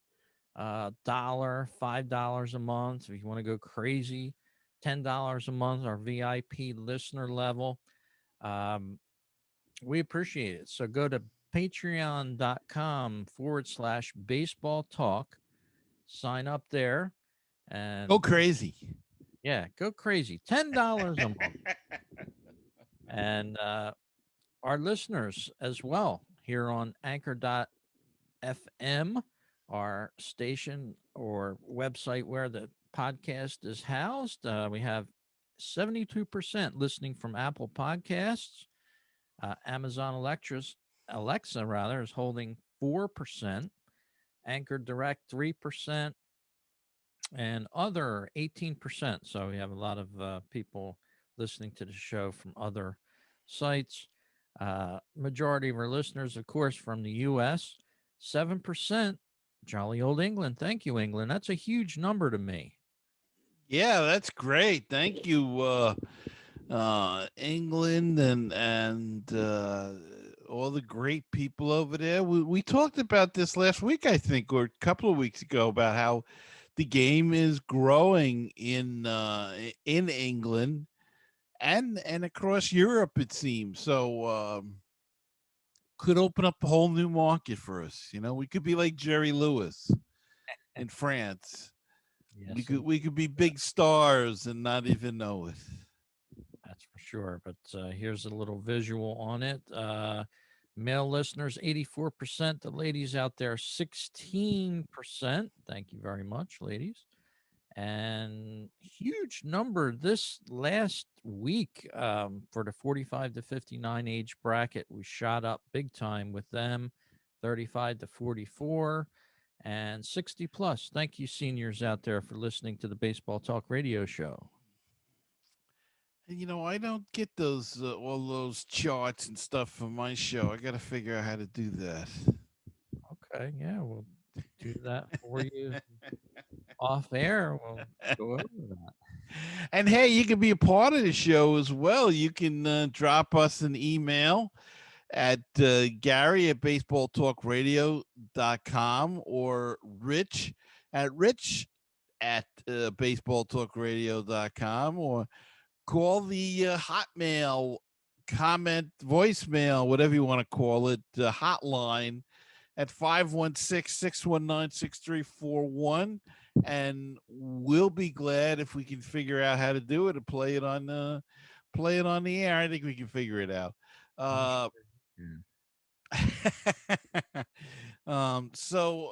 B: Dollar, $5 a month. If you want to go crazy, $10 a month, our VIP listener level. Um, we appreciate it. So go to patreon.com / baseball talk, sign up there,
A: Go
B: and
A: crazy.
B: yeah, go crazy. $10 a month. And our listeners as well here on anchor.fm, our station or website where the podcast is housed. We have 72% listening from Apple Podcasts. Amazon Alexa rather is holding 4%. Anchor Direct 3%, and other 18%. So we have a lot of people listening to the show from other sites. Majority of our listeners, of course, from the U.S. 7%. Jolly old England. Thank you, England. That's a huge number to me.
A: Yeah, that's great. Thank you, England, and all the great people over there. We talked about this last week, I think, or a couple of weeks ago, about how the game is growing in England and across Europe. It seems so. Could open up a whole new market for us. We could be like Jerry Lewis in France.
B: Yes,
A: We could be big stars and not even know it.
B: that's for sure. But here's a little visual on it. Male listeners, 84%. The ladies out there, 16%. Thank you very much, ladies. And huge number this last week for the 45 to 59 age bracket. We shot up big time with them, 35 to 44 and 60 plus. Thank you, seniors out there, for listening to the Baseball Talk radio show.
A: And I don't get those all those charts and stuff for my show. I got to figure out how to do that.
B: Okay, yeah, we'll do that for you off air. We'll go over that.
A: And hey, you can be a part of the show as well. You can drop us an email at Gary at baseballtalkradio.com or Rich at baseballtalkradio.com or call the hotmail, comment, voicemail, whatever you want to call it, hotline at 516-619-6341, and we'll be glad if we can figure out how to do it and play it on the air. I think we can figure it out.
B: I'm
A: uh
B: sure you
A: so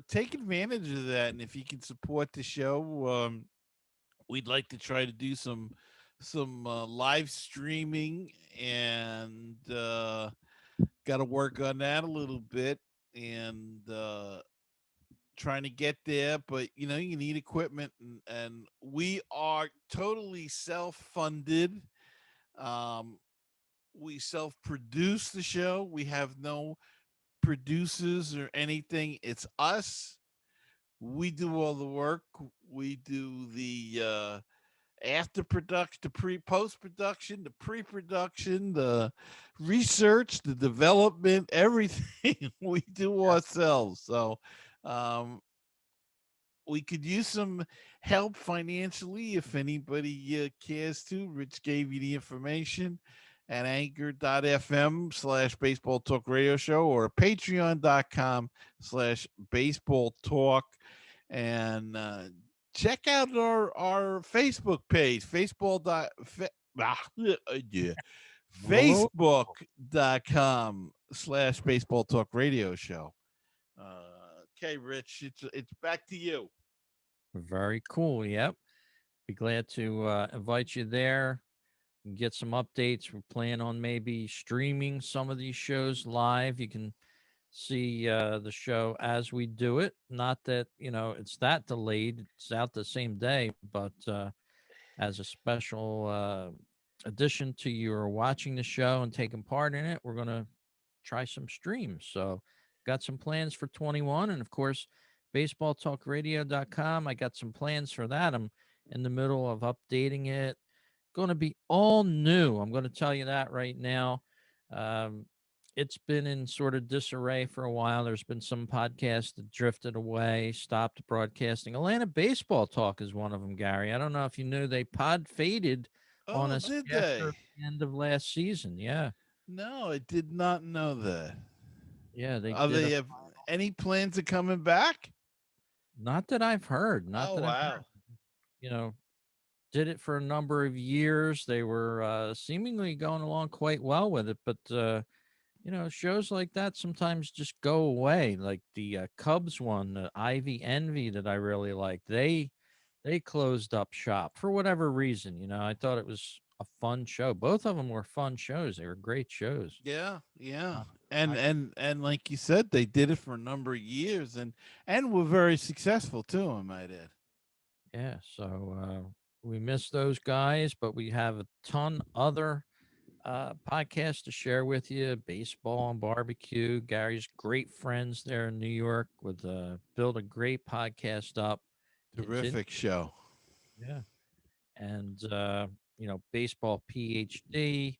A: take advantage of that, and if you can support the show, we'd like to try to do some live streaming, and got to work on that a little bit, and trying to get there. But you need equipment, and we are totally self-funded. um we self-produce the show. We have no producers or anything. It's us. We do all the work. We do the after production, the post production, the pre production, the research, the development, everything we do ourselves. So um, we could use some help financially if anybody cares to. Rich gave you the information at anchor.fm/ baseball talk radio show or patreon.com/ baseball talk. And check out our Facebook page, yeah,
B: can.
A: facebook.com/ baseball talk radio show. Okay, Rich, it's back to you.
B: Very cool. Yep. Be glad to invite you there and get some updates. We're planning on maybe streaming some of these shows live. You can see the show as we do it. Not that, it's that delayed, it's out the same day, but as a special addition to your watching the show and taking part in it, we're going to try some streams. So, got some plans for 21. And of course, baseballtalkradio.com. I got some plans for that. I'm in the middle of updating it. Going to be all new. I'm going to tell you that right now. Um, it's been in sort of disarray for a while. There's been some podcasts that drifted away, stopped broadcasting. Atlanta Baseball Talk is one of them, Gary. I don't know if you knew they pod faded on
A: Oh,
B: us
A: did
B: after
A: they?
B: the end of last season. Yeah.
A: No, I did not know that.
B: Yeah, they
A: Are
B: did
A: they
B: a
A: have any plans of coming back?
B: not that I've heard, not
A: Oh
B: that I've heard.
A: wow.
B: You know, did it for a number of years. They were seemingly going along quite well with it, but shows like that sometimes just go away. Like the Cubs one, the Ivy Envy that I really liked. They closed up shop for whatever reason. I thought it was a fun show. Both of them were fun shows. They were great shows.
A: Yeah, yeah.
B: Uh,
A: And
B: I
A: and like you said, they did it for a number of years, and were very successful too, I might add.
B: Yeah, so we miss those guys, but we have a ton other podcasts to share with you. Baseball and barbecue. Gary's great friends there in New York with build a great podcast up. Continue,
A: Terrific show.
B: yeah, and baseball PhD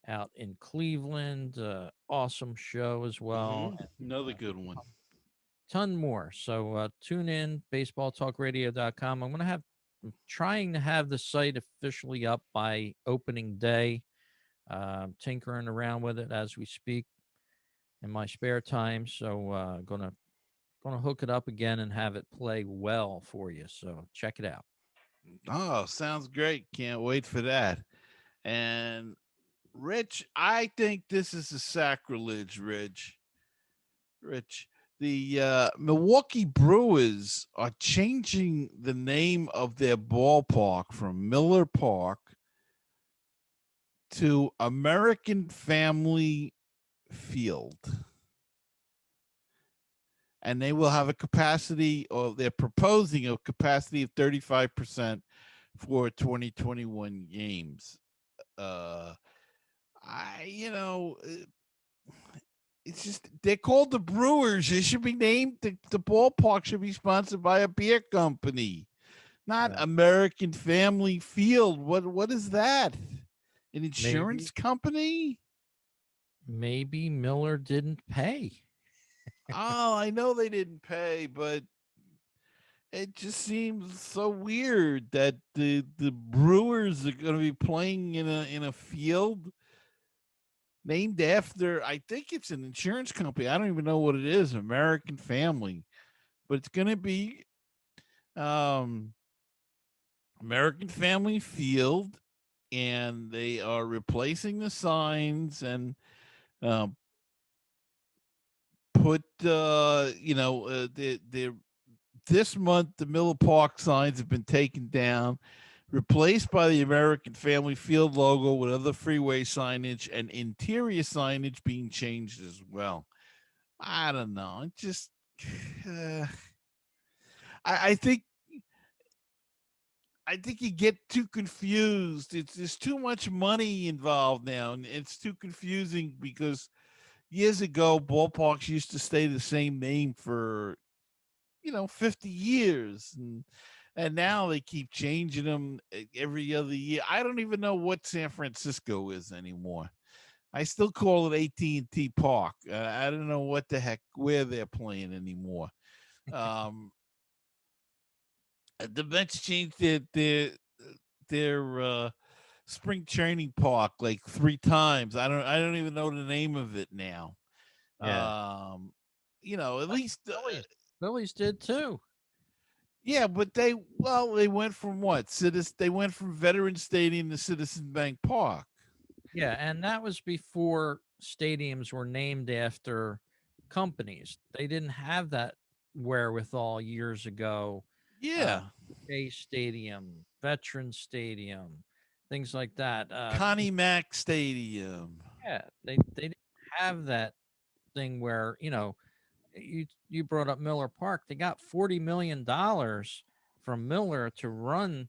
B: out in Cleveland. Awesome show as well. And,
A: Another
B: uh,
A: good one.
B: ton more. So tune in, baseballtalkradio.com. I'm trying to have the site officially up by opening day. Tinkering around with it as we speak in my spare time. So going to Going to hook it up again and have it play well for you. So check it out.
A: Oh, sounds great. Can't wait for that. And Rich, I think this is a sacrilege, Rich. The Milwaukee Brewers are changing the name of their ballpark from Miller Park to American Family Field. And they will have a capacity, or they're proposing a capacity of 35% for 2021 games. Uh, it's just they're called the Brewers. It should be named the ballpark should be sponsored by a beer company, not
B: Yeah.
A: American Family Field. What is that? An
B: Maybe,
A: insurance company?
B: maybe Miller didn't pay.
A: Oh, I know they didn't pay, but it just seems so weird that the Brewers are going to be playing in a field named after, I think it's an insurance company. I don't even know what it is, American Family, but it's going to be um, American Family Field, and they are replacing the signs and um, put they this month the Miller Park signs have been taken down, replaced by the American Family Field logo with other freeway signage and interior signage being changed as well. I don't know. It just, uh, I think, you get too confused. It's There's too much money involved now, and it's too confusing because years ago ballparks used to stay the same name for 50 years, and now they keep changing them every other year. I don't even know what San Francisco is anymore. I still call it AT&T Park. I don't know what the heck where they're playing anymore. Um, the Mets changed their spring training park like three times. I don't even know the name of it now.
B: Yeah.
A: Um, at
B: I think
A: least
B: Phillies did too.
A: yeah, but they went from what? They went from Veterans Stadium to Citizen Bank Park.
B: Yeah, and that was before stadiums were named after companies. They didn't have that wherewithal years ago. Uh,
A: Yeah.
B: Shea Stadium, Veteran Stadium, things like that.
A: Connie Mack Stadium.
B: Yeah, they didn't have that thing where you brought up Miller Park. They got $40 million from Miller to run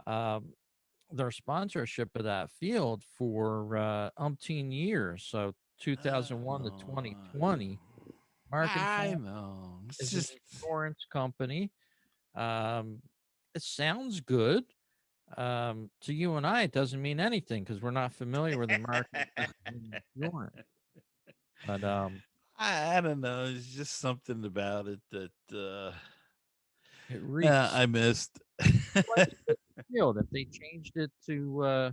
B: um, their sponsorship of that field for umpteen years. So 2001 to
A: Oh,
B: 2020, American
A: I
B: Family
A: know. It's
B: is an
A: just
B: insurance company. Um, it sounds good. To you and I, it doesn't mean anything because we're not familiar with American Family insurance. But
A: I don't know. It's just something about it that
B: it reeks.
A: I missed.
B: Like Citi Field, if they changed it to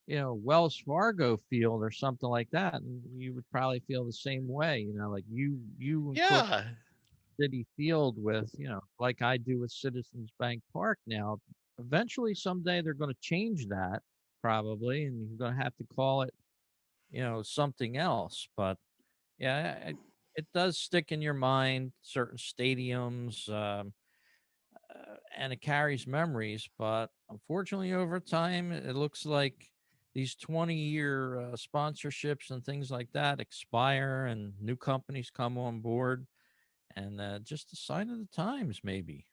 B: Wells Fargo Field or something like that, and you would probably feel the same way. Like you incorporate
A: Yeah.
B: City Field with, like I do with Citizens Bank Park now. Eventually, someday they're going to change that probably, and you're going to have to call it, something else. But yeah, it does stick in your mind certain stadiums. And it carries memories. But unfortunately, over time, it looks like these 20-year sponsorships and things like that expire and new companies come on board. And just a sign of the times, maybe.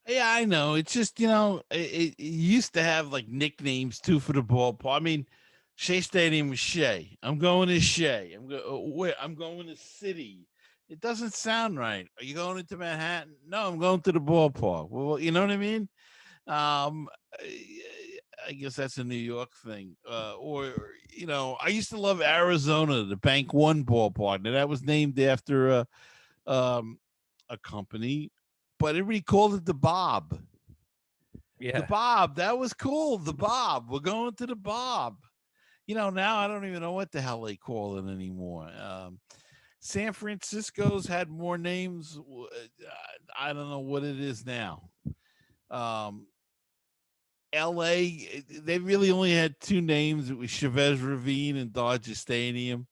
A: Yeah, I know. It's just it used to have like nicknames too for the ballpark. I mean, Shea Stadium was Shea. I'm going to Shea. Where? I'm going to City. It doesn't sound right. Are you going into Manhattan? No, I'm going to the ballpark. Well, you know what I mean. Um, I guess that's a New York thing. Or I used to love Arizona, the Bank One ballpark. Now that was named after um, a company, but everybody called it the Bob. The
B: Yeah.
A: Bob, that was cool. The Bob, we're going to the Bob. Now I don't even know what the hell they call it anymore. San Francisco's had more names. I don't know what it is now. Um, LA, they really only had two names. It was Chavez Ravine and Dodger Stadium.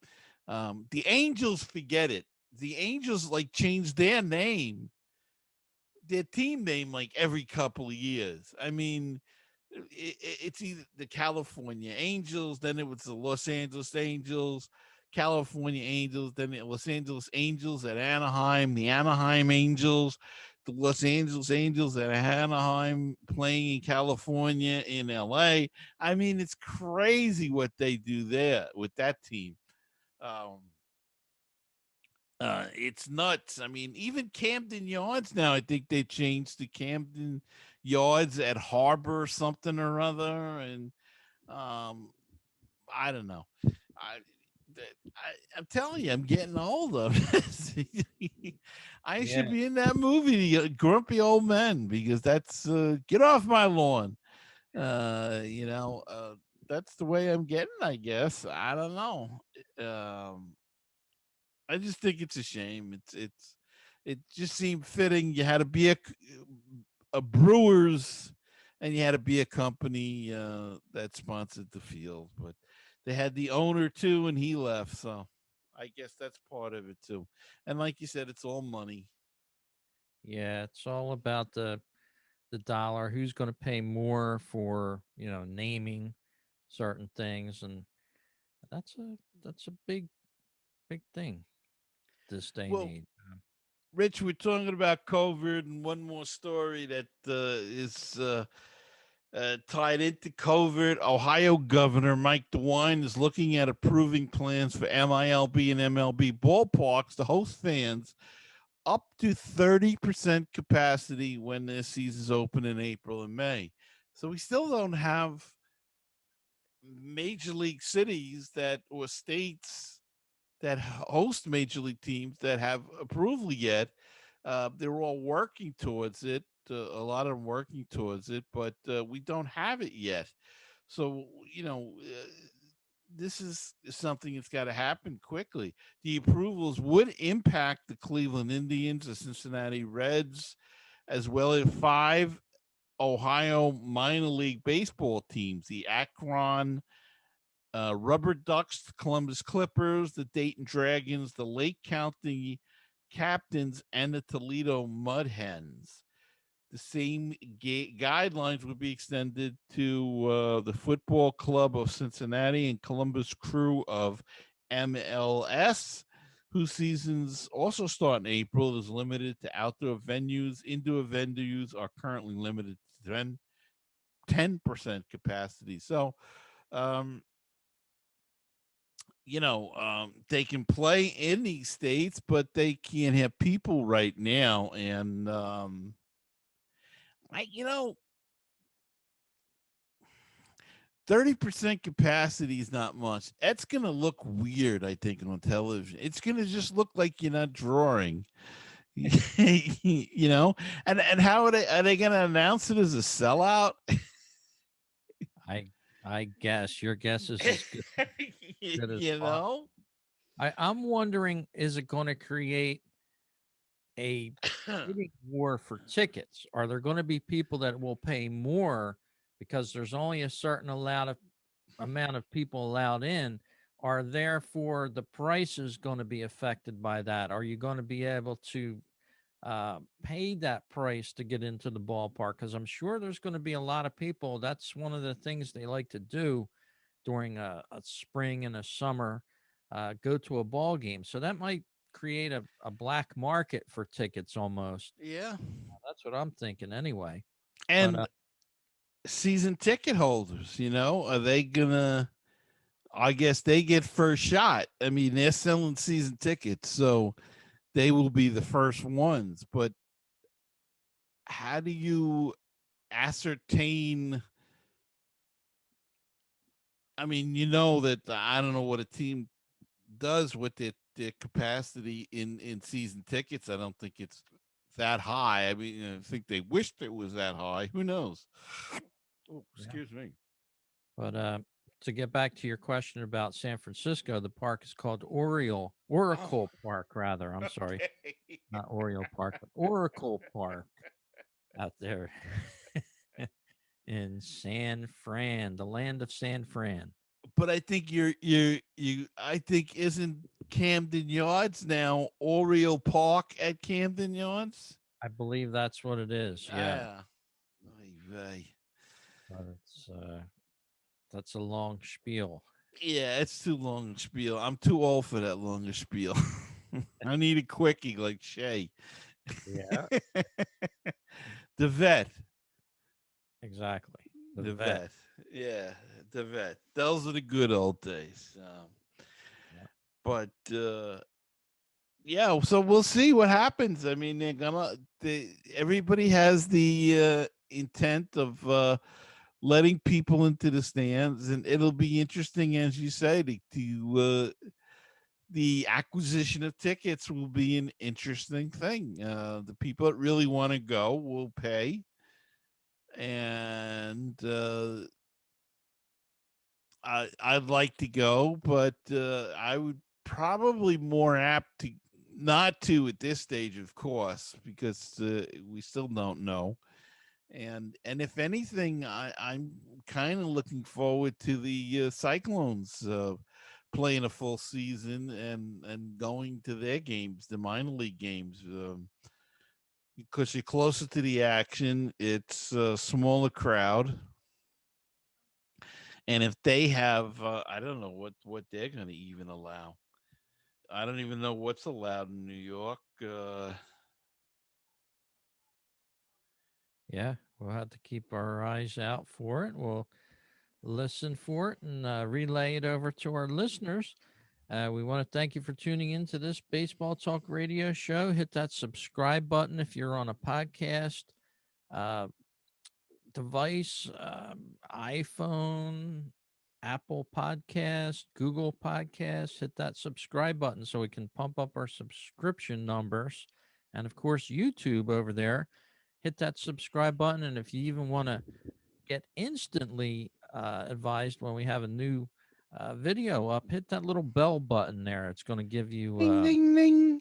A: The Angels, forget it. The Angels like changed their team name like every couple of years. I mean, it's either the California Angels, then it was the Los Angeles Angels, California Angels, then the Los Angeles Angels at Anaheim, the Anaheim Angels, the Los Angeles Angels at Anaheim playing in California in LA. I mean, it's crazy what they do there with that team. Um, it's nuts. I mean, even Camden Yards now, I think they changed to Camden Yards at Harbor or something or other. And um, I don't know. I, I'm telling you, I'm getting older. I should
B: Yeah.
A: be in that movie, Grumpy Old Men, because that's get off my lawn. You know, that's the way I'm getting, I guess. I don't know. Um, I just think it's a shame. It just seemed fitting. You had to be a Brewers, and you had to be a company that sponsored the field, but they had the owner too, and he left. So I guess that's part of it too. And like you said, it's all money.
B: Yeah, it's all about the dollar, who's going to pay more for, naming certain things, and that's a big thing this day and
A: Well,
B: age.
A: Rich, we're talking about COVID, and one more story that is tied into COVID. Ohio Governor Mike DeWine is looking at approving plans for MILB and MLB ballparks to host fans up to 30% capacity when their seasons open in April and May. So we still don't have major league cities that or states that host major league teams that have approval yet. They're all working towards it. A lot of them working towards it, but we don't have it yet. So this is something that's got to happen quickly. The approvals would impact the Cleveland Indians, the Cincinnati Reds, as well as five Ohio minor league baseball teams: the Akron Rubber Ducks, the Columbus Clippers, the Dayton Dragons, the Lake County Captains, and the Toledo Mud Hens. The same guidelines would be extended to the Football Club of Cincinnati and Columbus Crew of MLS, whose seasons also start in April. Is limited to outdoor venues. Indoor venues are currently limited to 10% capacity. So, um, they can play in these states, but they can't have people right now. And I, 30% capacity is not much. That's gonna look weird, I think, on television. It's gonna just look like you're not drawing. you know, and how are they gonna announce it as a sellout?
B: I I guess your guess is as good as
A: you
B: mine.
A: know?
B: I'm wondering, is it going to create a bidding war for tickets? Are there going to be people that will pay more because there's only a certain amount of people allowed in? Are therefore the prices going to be affected by that? Are you going to be able to pay that price to get into the ballpark? Because I'm sure there's going to be a lot of people. That's one of the things they like to do during a spring and a summer, go to a ball game. So that might create a black market for tickets almost.
A: Yeah.
B: That's what I'm thinking anyway. But
A: And season ticket holders, are they gonna I guess they get first shot. I mean, they're selling season tickets, so they will be the first ones. But how do you ascertain? I mean, that I don't know what a team does with their capacity in season tickets. I don't think it's that high. I mean, I think they wished it was that high. Who knows? Oh,
B: yeah,
A: excuse me.
B: but to get back to your question about San Francisco, the park is called
A: Oh,
B: Oracle Park, rather. I'm sorry,
A: okay.
B: not Oriole Park, but Oracle Park out there in San Fran, the land of San Fran.
A: But I think I think isn't Camden Yards now Oriole Park at Camden Yards?
B: I believe that's what it is. Yeah,
A: Ah, oy vey.
B: but that's a long spiel.
A: Yeah, it's too long a spiel. I'm too old for that longer spiel. I need a quickie like Shay.
B: Yeah,
A: The vet.
B: exactly. The
A: The
B: vet.
A: vet. Yeah, the vet. Those are the good old days.
B: Yeah.
A: But yeah, so we'll see what happens. I mean, everybody has the intent of letting people into the stands, and it'll be interesting, as you say, the acquisition of tickets will be an interesting thing. The people that really want to go will pay, and I'd like to go, but I would probably more apt to not to at this stage, of course, because we still don't know. And if anything, I'm kind of looking forward to the Cyclones playing a full season and going to their games, the minor league games. Because you're closer to the action, it's a smaller crowd, and if they have, I don't know what they're going to even allow. I don't even know what's allowed in New York.
B: Yeah, we'll have to keep our eyes out for it. We'll listen for it and relay it over to our listeners. We want to thank you for tuning into this Baseball Talk radio show. Hit that subscribe button if you're on a podcast uh, device, iPhone, Apple Podcast, Google Podcast. Hit that subscribe button so we can pump up our subscription numbers. And of course, YouTube over there. Hit that subscribe button. And if you even want to get instantly advised when we have a new video up, hit that little bell button there. It's going to give you,
A: Ding ding ding.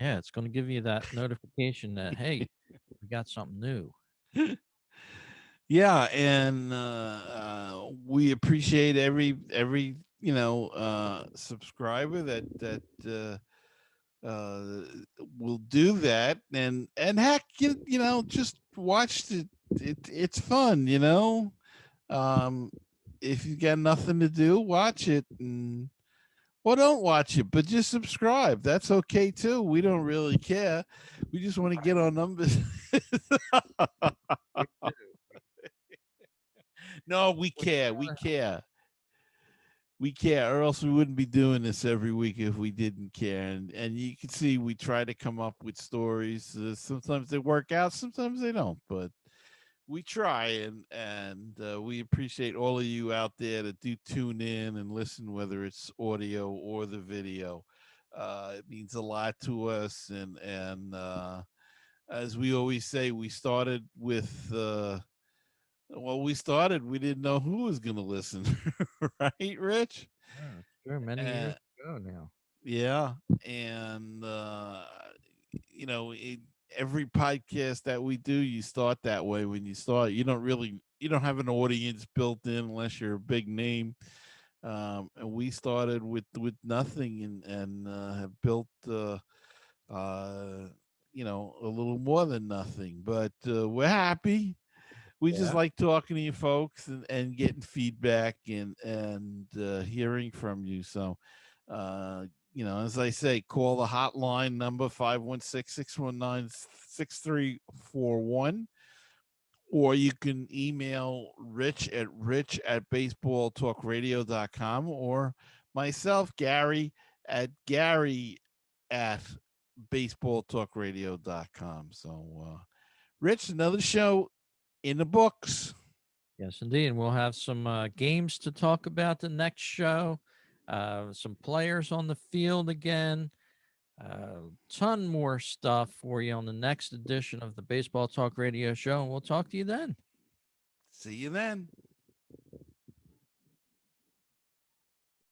B: yeah, it's going to give you that notification that, hey, we got something new.
A: Yeah, and we appreciate every subscriber uh, will do that, and heck, just watch it's fun, um, if you got nothing to do, watch it, and well, don't watch it, but just subscribe. That's okay too. We don't really care. We just want to get our numbers.
B: We do.
A: No, we
B: We
A: care. We
B: wanna-
A: care. We care, or else we wouldn't be doing this every week if we didn't care. And you can see we try to come up with stories. Sometimes they work out, sometimes they don't. But we try, and we appreciate all of you out there that do tune in and listen, whether it's audio or the video. It means a lot to us, and as we always say, we started with. Well, we started. We didn't know who was going to listen, right, Rich?
B: Yeah, it's true. Many
A: Uh,
B: years ago now.
A: yeah, and you know, every podcast that we do, you start that way. When you start, you don't have an audience built in unless you're a big name. And we started with nothing, and have built, uh, a little more than nothing. But we're happy. We just
B: Yeah.
A: like talking to you folks and getting feedback and hearing from you. So, uh, as I say, call the hotline number 516-619-6341, or you can email rich at baseballtalkradio.com, or myself, Gary at baseballtalkradio.com. So, Rich, another show in the books.
B: Yes, indeed. And we'll have some games to talk about the next show, some players on the field again, ton more stuff for you on the next edition of the Baseball Talk Radio Show. And we'll talk to you then.
A: See you then.